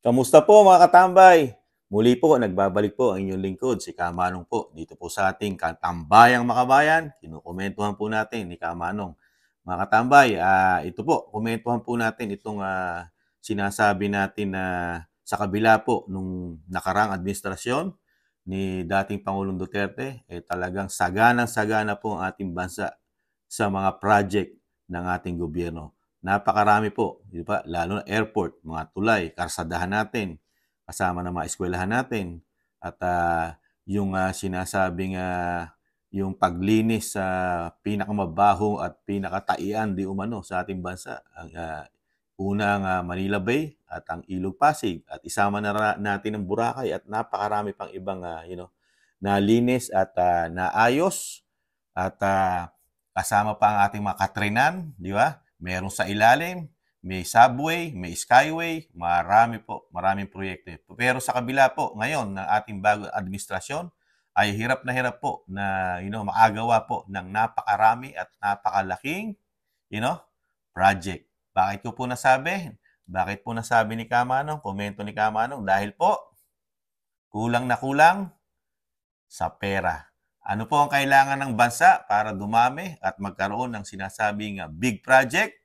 Kamusta po mga katambay? Muli po, nagbabalik po ang inyong lingkod, si Kamanong po. Dito po sa ating Katambayang Makabayan, kinukomentuhan po natin ni Kamanong. Mga katambay, ito po, komentuhan po natin itong sinasabi natin na sa kabila po nung nakarang administrasyon ni dating Pangulong Duterte, talagang saganang-sagana po ang ating bansa sa mga project ng ating gobyerno. Napakarami po, di ba? Lalo na airport, mga tulay, karsadahan natin, kasama ng mga eskwelahan natin. At yung sinasabing yung paglinis sa pinakamabaho at pinakataian di umano sa ating bansa. Ang unang Manila Bay at ang Ilog Pasig at isama na natin ang Boracay at napakarami pang ibang nalinis at naayos at kasama pa ang ating mga katrinan, di ba? Meron sa ilalim, may subway, may skyway, maraming proyekto. Pero sa kabila po, ngayon, ng ating bagong administrasyon, ay hirap po na makagawa po ng napakarami at napakalaking project. Bakit ko po nasabi? Bakit po nasabi ni Kamanong? Komento ni Kamanong, dahil po, kulang na kulang sa pera. Ano po ang kailangan ng bansa para dumami at magkaroon ng sinasabing big project?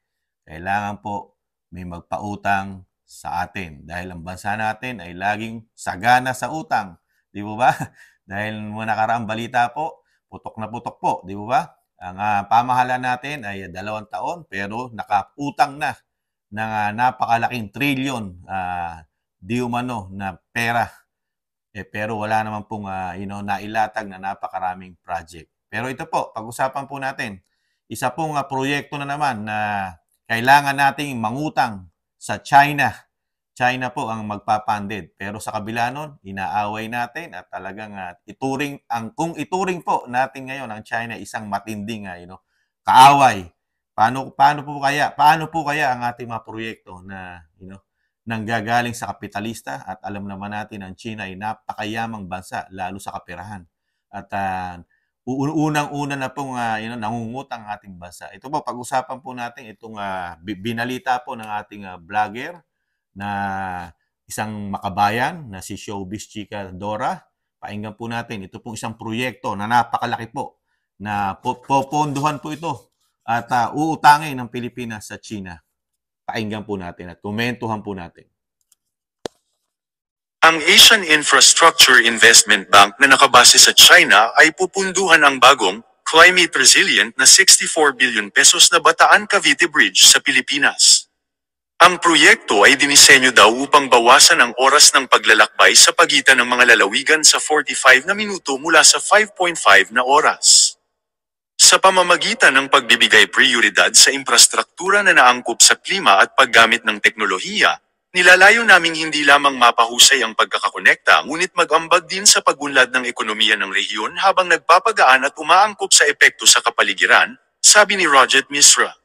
Kailangan po may magpautang sa atin. Dahil ang bansa natin ay laging sagana sa utang. Di ba? Dahil muna nakaraang balita po, putok na putok po. Di ba? Ang pamahalaan natin ay 2 taon pero nakautang na ng napakalaking trilyon di umano na pera. Pero wala naman pong nailatag na napakaraming project. Pero ito po, pag-usapan po natin, isa pong proyekto na naman na kailangan nating mangutang sa China. China po ang magpapanded. Pero sa kabila nun, inaaway natin at talagang kung ituring po natin ngayon ang China isang matinding kaaway. Paano po kaya ang ating mga proyekto na nanggagaling sa kapitalista at alam naman natin ang China ay napakayamang bansa lalo sa kaperahan. At unang-una na pong nangungutang ang ating bansa. Ito po, pag-usapan po natin itong binalita po ng ating vlogger na isang makabayan na si Showbiz Chika Dora. Painggan po natin. Ito pong isang proyekto na napakalaki po na poponduhan po ito at uutangin ng Pilipinas sa China. Painggan po natin at komentuhan po natin. Ang Asian Infrastructure Investment Bank na nakabase sa China ay pupunduhan ang bagong, climate resilient na 64 billion pesos na Bataan Cavite Bridge sa Pilipinas. Ang proyekto ay dinisenyo daw upang bawasan ang oras ng paglalakbay sa pagitan ng mga lalawigan sa 45 na minuto mula sa 5.5 na oras. Sa pamamagitan ng pagbibigay prioridad sa infrastruktura na naangkop sa klima at paggamit ng teknolohiya, nilalayo naming hindi lamang mapahusay ang pagkakakonekta ngunit mag-ambag din sa pagunlad ng ekonomiya ng rehiyon habang nagpapagaan at umaangkop sa epekto sa kapaligiran, sabi ni Roget Misra.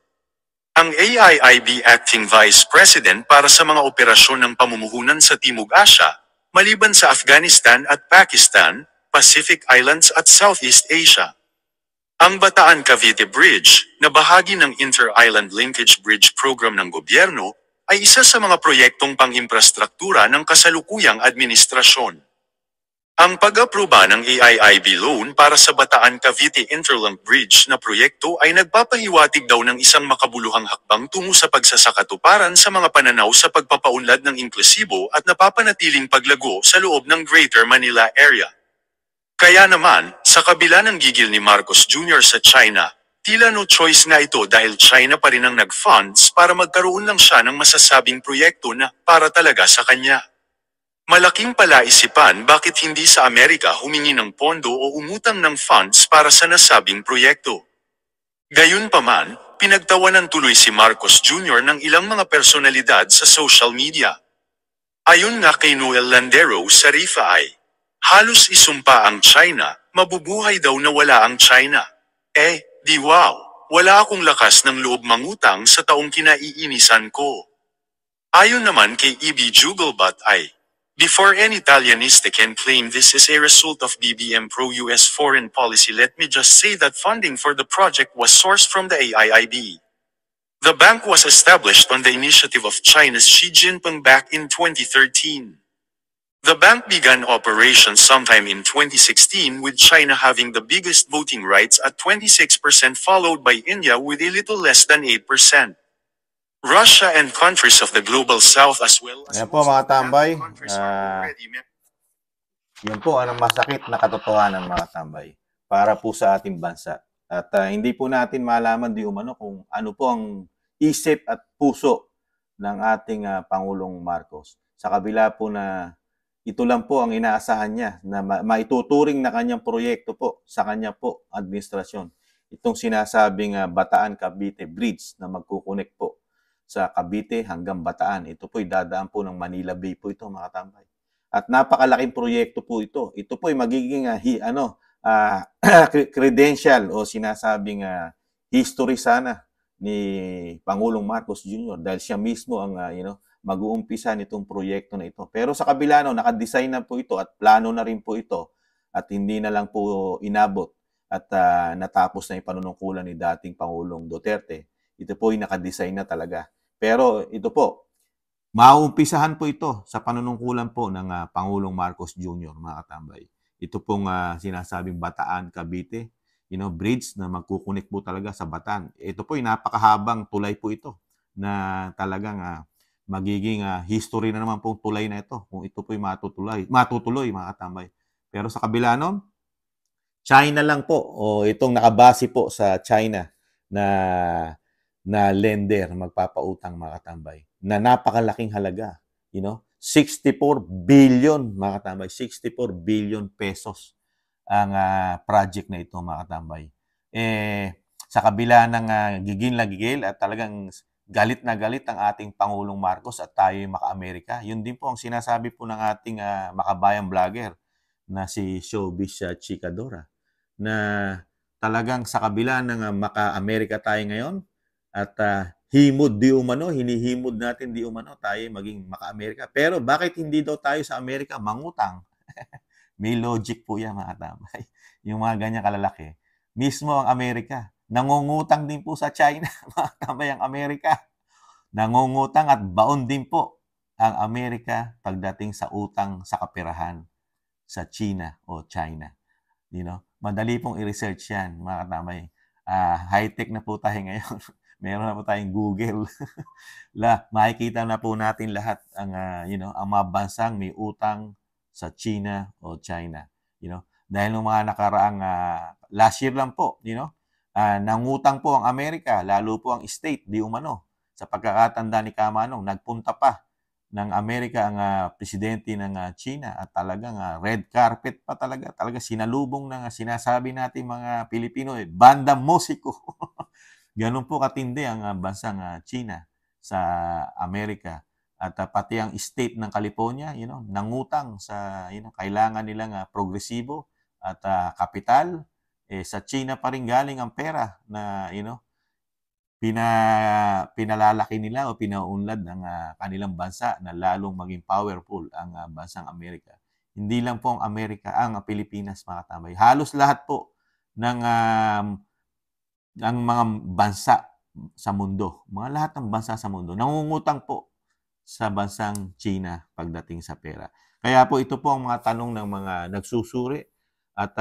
Ang AIIB Acting Vice President para sa mga operasyon ng pamumuhunan sa Timog Asya, maliban sa Afghanistan at Pakistan, Pacific Islands at Southeast Asia. Ang Bataan Cavite Bridge, na bahagi ng Inter-Island Linkage Bridge Program ng gobyerno, ay isa sa mga proyektong pang-imprastruktura ng kasalukuyang administrasyon. Ang pag-aproba ng AIIB loan para sa Bataan Cavite Interlink Bridge na proyekto ay nagpapahiwatig daw ng isang makabuluhang hakbang tungo sa pagsasakatuparan sa mga pananaw sa pagpapaunlad ng inklusibo at napapanatiling paglago sa loob ng Greater Manila Area. Kaya naman, sa kabila ng gigil ni Marcos Jr. sa China, tila no choice nga ito dahil China pa rin ang nag-funds para magkaroon lang siya ng masasabing proyekto na para talaga sa kanya. Malaking palaisipan bakit hindi sa Amerika humingi ng pondo o umutang ng funds para sa nasabing proyekto. Gayunpaman, pinagtawanan tuloy si Marcos Jr. ng ilang mga personalidad sa social media. Ayon nga kay Noel Landero sa Rifa ay, halos isumpa ang China, mabubuhay daw na wala ang China. Di wow, wala akong lakas ng loob mangutang sa taong kinaiinisan ko. Ayon naman kay E.B. Jugelbat ay, before any Italianista can claim this is a result of BBM pro-US foreign policy, let me just say that funding for the project was sourced from the AIIB. The bank was established on the initiative of China's Xi Jinping back in 2013. The bank began operations sometime in 2016 with China having the biggest voting rights at 26% followed by India with a little less than 8%. Russia and countries of the global south as well as Ayan po most mga of the tambay. Latin countries are already Yun po ang masakit na katotohanan mga tambay para po sa ating bansa. At hindi po natin malaman di umano kung ano po ang isip at puso ng ating Pangulong Marcos. Sa kabila po na ito lang po ang inaasahan niya na maituturing na kanyang proyekto po sa kanya po administrasyon. Itong sinasabing Bataan-Cavite Bridge na magkukonek po sa Cavite hanggang Bataan. Ito po dadaan po ng Manila Bay po ito mga tambay. At napakalaking proyekto po ito. Ito po ay magiging credential o sinasabing history sana ni Pangulong Marcos Jr. dahil siya mismo ang mag-uumpisa nitong proyekto na ito. Pero sa kabila nakadesign na po ito at plano na rin po ito at hindi na lang po inabot at natapos na yung panunungkulan ni dating Pangulong Duterte. Ito po ay nakadesign na talaga. Pero ito po, mauumpisahan po ito sa panunungkulan po ng Pangulong Marcos Jr., mga katambay. Ito pong sinasabing Bataan-Cavite, bridge na magkukunik po talaga sa Bataan. Ito po ay napakahabang tulay po ito na talagang magiging history na naman pong tulay na ito kung ito po ay matutuloy mga katambay. Pero sa kabila nun, China lang po o itong nakabase po sa China na lender magpapautang mga katambay na napakalaking halaga, 64 billion mga katambay, 64 billion pesos ang project na ito mga katambay. Sa kabila ng gigil na gigil at talagang galit na galit ang ating Pangulong Marcos at tayo maka-Amerika, yun din po ang sinasabi po ng ating makabayang vlogger na si Showbiz Chikadora na talagang sa kabila ng maka-Amerika tayo ngayon at hinihimod natin di umano tayo maging maka-Amerika. Pero bakit hindi daw tayo sa Amerika mangutang? May logic po yan mga tambay. Yung mga ganyan kalalaki. Mismo ang Amerika, nangungutang din po sa China, mga tambay ang Amerika. Nangungutang at baon din po ang Amerika pagdating sa utang sa kapirahan sa China o China. Madali pong i-research yan, mga tambay. High-tech na po tayo ngayon. Meron na po tayong Google. Makikita na po natin lahat ang ang mga bansang may utang sa China o China. Dahil ng mga nakaraang last year lang po, nangutang po ang Amerika, lalo po ang state, di umano. Sa pagkakatanda ni Kamanong, nagpunta pa ng Amerika ang presidente ng China at talagang red carpet pa talaga. Talaga sinalubong ng sinasabi natin mga Pilipino, banda musiko. Ganun po katindi ang bansang China sa Amerika. At pati ang state ng California, nangutang sa kailangan nilang progresibo at kapital. Sa China pa rin galing ang pera na pinalalaki nila o pinaunlad ng kanilang bansa na lalong maging powerful ang bansang Amerika. Hindi lang po ang Amerika, ang Pilipinas mga tambay. Halos lahat po ng mga bansa sa mundo, lahat ng bansa sa mundo, nangungutang po sa bansang China pagdating sa pera. Kaya po ito po ang mga tanong ng mga nagsusuri at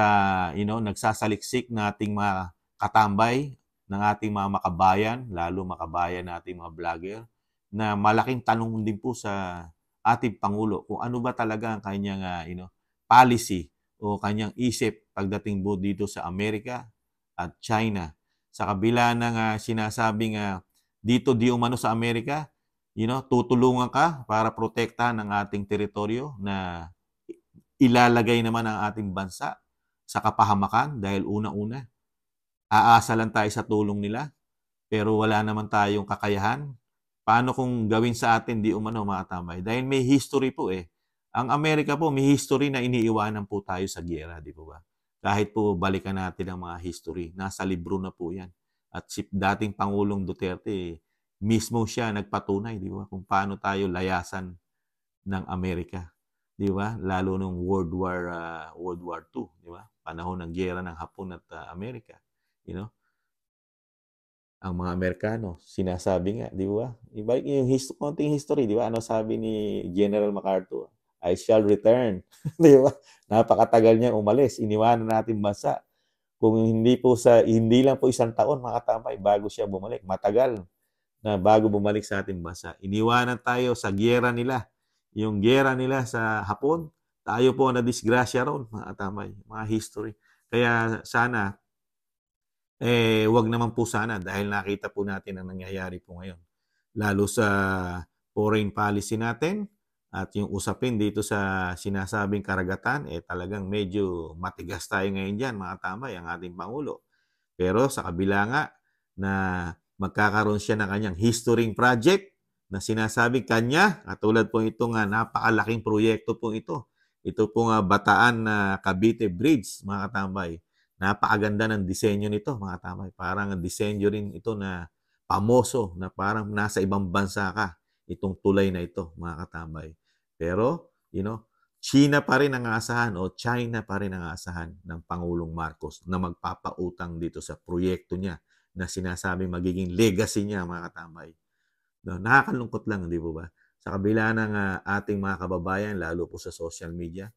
nagsasaliksik nating mga katambay ng ating mga makabayan, lalo makabayan nating mga vlogger, na malaking tanong din po sa ating Pangulo kung ano ba talaga ang kanyang policy o kanyang isip pagdating po dito sa Amerika at China. Sa kabila ng sinasabing dito di umano sa Amerika, tutulungan ka para protektahan ang ating teritoryo na ilalagay naman ang ating bansa sa kapahamakan dahil una-una, aasa lang tayo sa tulong nila pero wala naman tayong kakayahan. Paano kung gawin sa atin di umano mga tambay? Dahil may history po Ang Amerika po may history na iniiwanan po tayo sa giyera, di po ba? Kahit po balikan natin ang mga history, nasa libro na po yan. At si dating Pangulong Duterte, mismo siya nagpatunay, di ba? Kung paano tayo layasan ng Amerika. Di ba? Lalo nung World War II, di ba? Panahon ng giyera ng Hapon at Amerika. ang mga Amerikano, sinasabi nga, di ba? Ibalik yung konting history, di ba? Ano sabi ni General MacArthur? I shall return. Di ba? Napakatagal niyang umalis. Iniwanan natin bansa. Kung hindi lang po isang taon, mga katambay, bago siya bumalik. Matagal na bago bumalik sa ating bansa. Iniwanan tayo sa giyera nila. Yung giyera nila sa Hapon, tayo po na disgrasya ron, mga katambay, mga history. Kaya sana, wag naman po sana dahil nakita po natin ang nangyayari po ngayon. Lalo sa foreign policy natin at yung usapin dito sa sinasabing karagatan, talagang medyo matigas tayo ngayon dyan, mga tambay, ang ating Pangulo. Pero sa kabila nga na magkakaroon siya ng kanyang history project na sinasabing kanya, katulad po itong napakalaking proyekto po ito. Ito pong Bataan na Cavite Bridge, mga katambay. Napakaganda ng disenyo nito, mga katambay. Parang disenyo rin ito na pamoso, na parang nasa ibang bansa ka, itong tulay na ito, mga katambay. Pero, China pa rin ang aasahan o China pa rin ang aasahan ng Pangulong Marcos na magpapautang dito sa proyekto niya na sinasabing magiging legacy niya, mga katambay. No, nakakalungkot lang, di ba? Sa kabila ng ating mga kababayan, lalo po sa social media,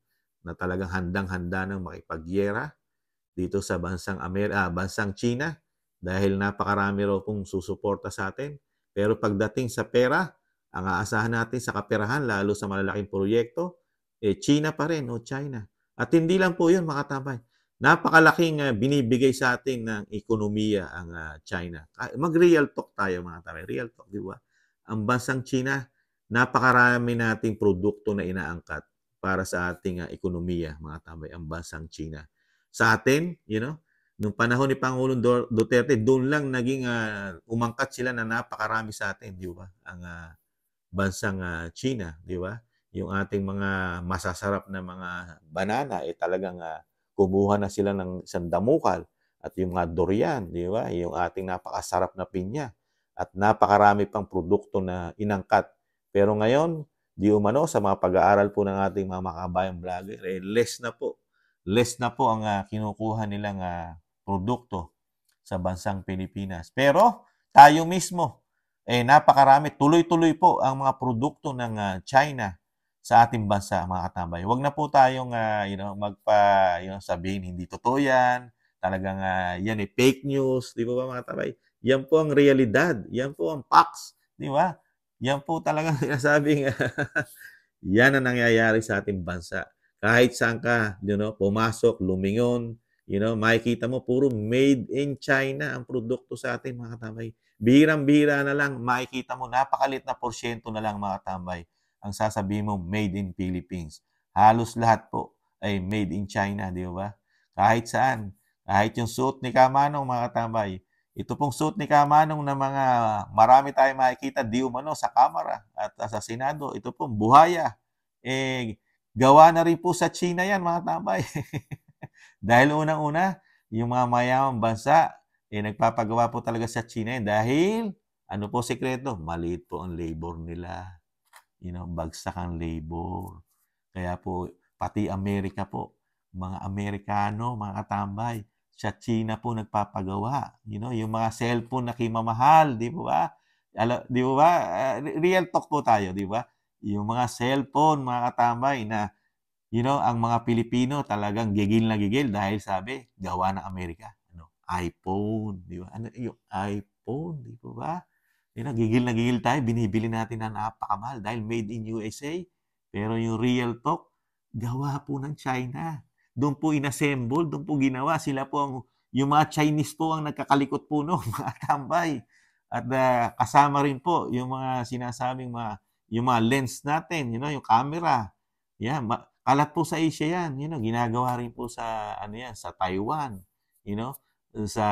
na talagang handang-handa ng makipagyera dito sa bansang China dahil napakarami raw pong susuporta sa atin. Pero pagdating sa pera, ang aasahan natin sa kaperahan, lalo sa malalaking proyekto, China pa rin o China. At hindi lang po yun, mga katambay. Napakalaking binibigay sa atin ng ekonomiya ang China. Mag-real talk tayo, mga katambay. Real talk, di ba? Ang bansang China, napakarami nating produkto na inaangkat para sa ating ekonomiya, mga katambay, ang bansang China. Sa atin, nung panahon ni Pangulong Duterte, doon lang naging umangkat sila na napakarami sa atin, di ba? Ang bansang China, di ba? Yung ating mga masasarap na mga banana, talagang kumuha na sila ng isang damukal. At yung mga durian, di ba? Yung ating napakasarap na pinya. At napakarami pang produkto na inangkat. Pero ngayon, di umano sa mga pag-aaral po ng ating mga makabayang vlogger, less na po ang kinukuha nilang produkto sa bansang Pilipinas. Pero tayo mismo, napakarami, tuloy-tuloy po ang mga produkto ng China sa ating bansa, mga katambay. Huwag na po tayong sabihin hindi totoo yan, talagang yan fake news, di ba mga katambay? Yan po ang realidad, yan po ang facts, di ba? Yan po talagang sinasabing yan ang nangyayari sa ating bansa. Kahit saan ka, pumasok, lumingon, makikita mo puro made in China ang produkto sa atin, mga katambay. Bihirang-bihira na lang, makikita mo, napakalit na porsyento na lang, mga katambay, ang sasabihin mo, made in Philippines. Halos lahat po ay made in China, di ba? Kahit saan. Kahit yung suit ni Kamanong, mga katambay. Ito pong suit ni Kamanong na mga marami tayong makikita di umano sa Kamara at sa Senado. Ito pong buhaya. Gawa na rin po sa China yan, mga katambay. Dahil unang-una, yung mga mayamang bansa, nagpapagawa po talaga sa China yan. Dahil, ano po sekreto? Maliit po ang labor nila. Bagsak ang labor. Kaya po, pati Amerika po, mga Amerikano, mga katambay, sa China po nagpapagawa. Yung mga cellphone na kimamahal, di ba? Di ba? Real talk po tayo, di ba? Yung mga cellphone, mga katambay, na ang mga Pilipino talagang gigil na gigil dahil sabi, gawa ng Amerika. iPhone, di ba? Yung iPhone, di ba? Gigil na gigil tayo, binibili natin na napakamahal dahil made in USA. Pero yung real talk, gawa po ng China. Doon po inassemble, doon po ginawa. Sila po yung mga Chinese po ang nagkakalikot po no, mga tambay. At kasama rin po yung mga sinasabing yung mga lens natin, yung camera. Yan, kalat po sa Asia yan. Ginagawa rin po sa sa Taiwan, sa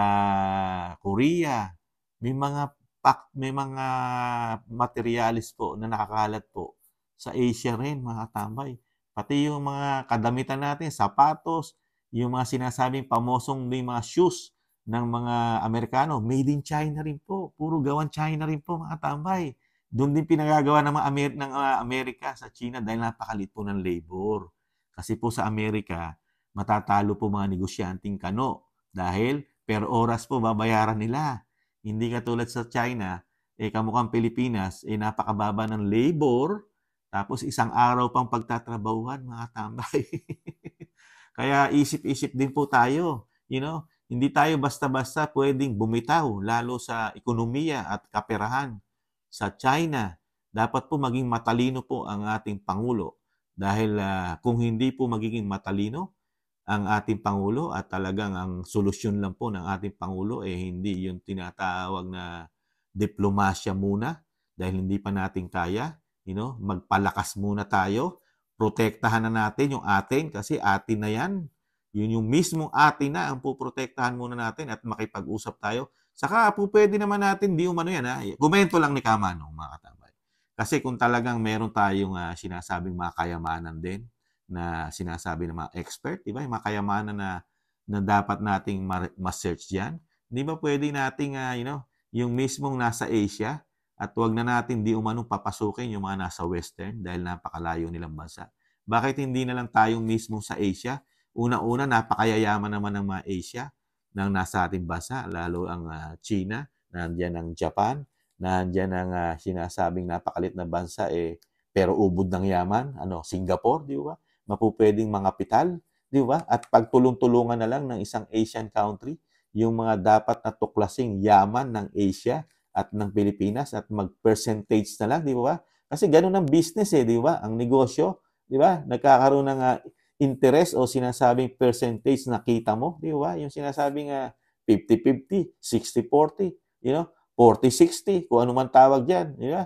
Korea. May mga materialis po na nakakalat po sa Asia rin, mga tambay. Pati yung mga kadamitan natin, sapatos, yung mga sinasabing pamosong ng mga shoes ng mga Amerikano, made in China rin po. Puro gawan China rin po, mga tambay. Doon din pinagagawa ng mga Amerika sa China dahil napakalit po ng labor. Kasi po sa Amerika, matatalo po mga negosyanteng kano dahil per oras po babayaran nila. Hindi katulad sa China, kamukhang Pilipinas, napakababa ng labor, tapos isang araw pang pagtatrabahuhan, mga tambay. Kaya isip-isip din po tayo, hindi tayo basta-basta pwedeng bumitaw, lalo sa ekonomiya at kaperahan sa China. Dapat po maging matalino po ang ating Pangulo. Dahil kung hindi po magiging matalino ang ating Pangulo at talagang ang solusyon lang po ng ating Pangulo hindi yung tinatawag na diplomasya muna dahil hindi pa natin kaya, magpalakas muna tayo, protektahan na natin yung atin kasi atin na yan. Yun yung mismong atin na ang puprotektahan muna natin at makipag-usap tayo. Saka po pwede naman natin, di umano yan Komento lang ni Kamano, mga katambay. Kasi kung talagang meron tayong sinasabing mga kayamanan din, na sinasabi ng mga expert, di ba? Yung mga kayamanan na dapat nating ma-search diyan. Di ba pwede nating yung mismong nasa Asia at wag na natin di umanong papasukin yung mga nasa Western dahil napakalayo nilang bansa. Bakit hindi na lang tayong mismong sa Asia? Una-una, napakayayaman naman ng mga Asia ng nasa ating bansa, lalo ang China, nandiyan ang Japan, nandiyan ang sinasabing napakalit na bansa pero ubod ng yaman, Singapore, di ba? Mapupwedeng mga kapital, di ba? At pagtulong-tulungan na lang ng isang Asian country, yung mga dapat na tuklasing yaman ng Asia at ng Pilipinas at mag-percentage na lang, di ba? Kasi ganun ang business di ba? Ang negosyo, di ba? Nagkakaroon ng interest o sinasabing percentage na kita mo, di ba? Yung sinasabing 50-50, 60-40, 40-60, kung ano man tawag dyan, di ba?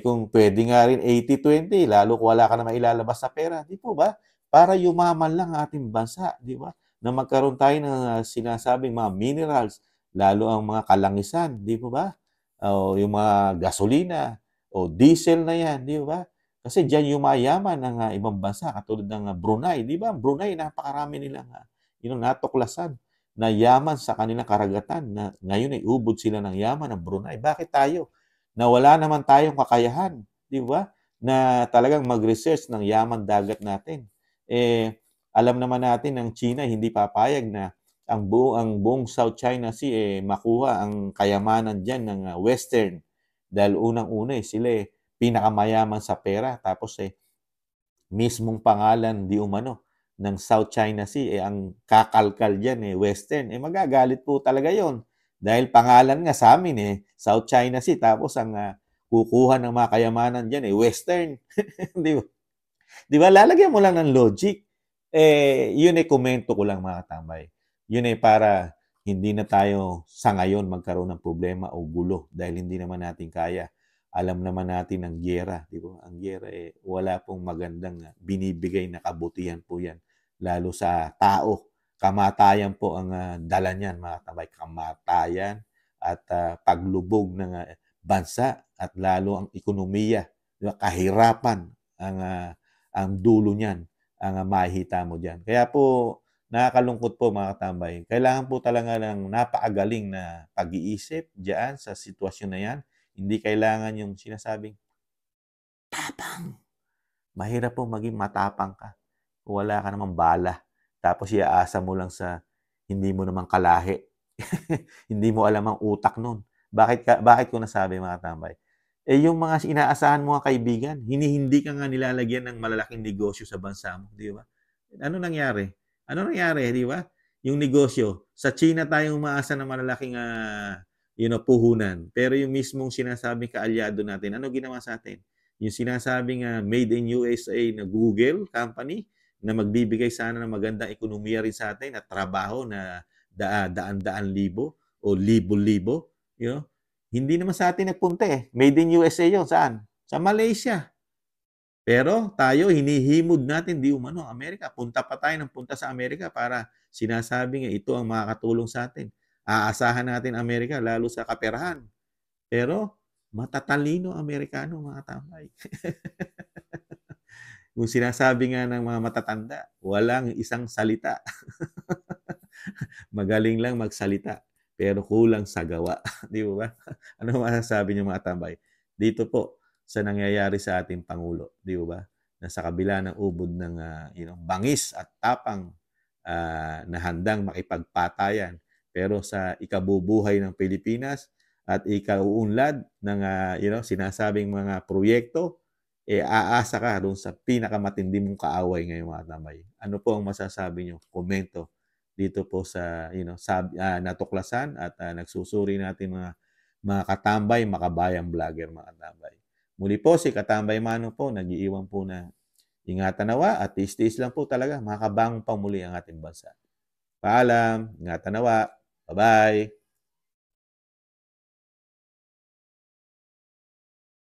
Kung pwede nga rin 80-20, lalo kung wala ka na mailalabas sa pera, di po ba? Para yumaman lang ating bansa, di ba? Na magkaroon tayo ng sinasabing mga minerals, lalo ang mga kalangisan, di po ba? O yung mga gasolina, o diesel na yan, di ba? Kasi diyan yumayaman ng ibang bansa, katulad ng Brunei, di ba? Brunei, napakarami nilang natuklasan na yaman sa kanilang karagatan na ngayon ay ubod sila ng yaman ng Brunei. Bakit tayo? Na wala naman tayong kakayahan, di ba? Na talagang mag-research ng yaman dagat natin. Alam naman natin ng China hindi papayag na ang buong South China Sea makuha ang kayamanan diyan ng Western. Dahil unang-una sila pinakamayaman sa pera. Tapos mismong pangalan di umano ng South China Sea ang kakalkal diyan Western. Magagalit po talaga 'yon. Dahil pangalan nga sa amin South China Sea, tapos ang kukuha ng mga kayamanan diyan Western. Di ba? Di ba? Lalagyan mo lang ng logic. Yun komento ko lang, mga katambay. Yun para hindi na tayo sa ngayon magkaroon ng problema o gulo dahil hindi naman natin kaya. Alam naman natin ang giyera, di ba? Ang giyera wala pong magandang binibigay na kabutihan po yan. Lalo sa tao. Kamatayan po ang dala niyan, mga katambay. Kamatayan at paglubog ng bansa at lalo ang ekonomiya. Di ba? Kahirapan ang dulo niyan, ang mahita mo diyan. Kaya po, nakakalungkot po, mga katambay. Kailangan po talaga ng napakagaling na pag-iisip diyan sa sitwasyon na yan. Hindi kailangan yung sinasabing tapang. Mahirap po maging matapang ka kung wala ka namang bala. Tapos iaasa mo lang sa hindi mo namang kalahi. Hindi mo alam ang utak nun. Bakit ko nasabi, mga katambay? Yung mga inaasahan mo mga kaibigan, hindi ka nga nilalagyan ng malalaking negosyo sa bansa mo, di ba? Ano nangyari? Di ba? Yung negosyo, sa China tayong umaasa ng malalaking puhunan. Pero yung mismong sinasabing kaalyado natin, ano ginawa sa atin? Yung sinasabing made in USA na Google company na magbibigay sana ng magandang ekonomiya rin sa atin at trabaho na daan-daan libo o libo-libo, hindi naman sa atin nagpunta Made in USA yun. Saan? Sa Malaysia. Pero tayo, hinihimod natin di umano Amerika. Punta pa tayo ng punta sa Amerika para sinasabing ito ang makakatulong sa atin. Aasahan natin Amerika, lalo sa kaperahan. Pero matatalino Amerikano, mga tambay. Kung sinasabi nga ng mga matatanda, walang isang salita. Magaling lang magsalita, pero kulang sa gawa. Di ba? Ano masasabi niyo, mga tambay? Dito po sa nangyayari sa ating Pangulo, di ba? Na sa kabila ng ubod ng bangis at tapang na handang makipagpatayan, pero sa ikabubuhay ng Pilipinas at ikauunlad ng sinasabing mga proyekto, aasa ka doon sa pinakamatindi mong kaaway ngayon mga katambay. Ano po ang masasabi nyo? Komento dito po sa natuklasan at nagsusuri natin mga katambay, makabayang vlogger mga katambay. Muli po si Katambay Manong po, nag-iiwan po na ingatan nawa at tiis-tiis lang po talaga, makakabangon pa muli ang ating bansa. Paalam, ingatan nawa, bye-bye.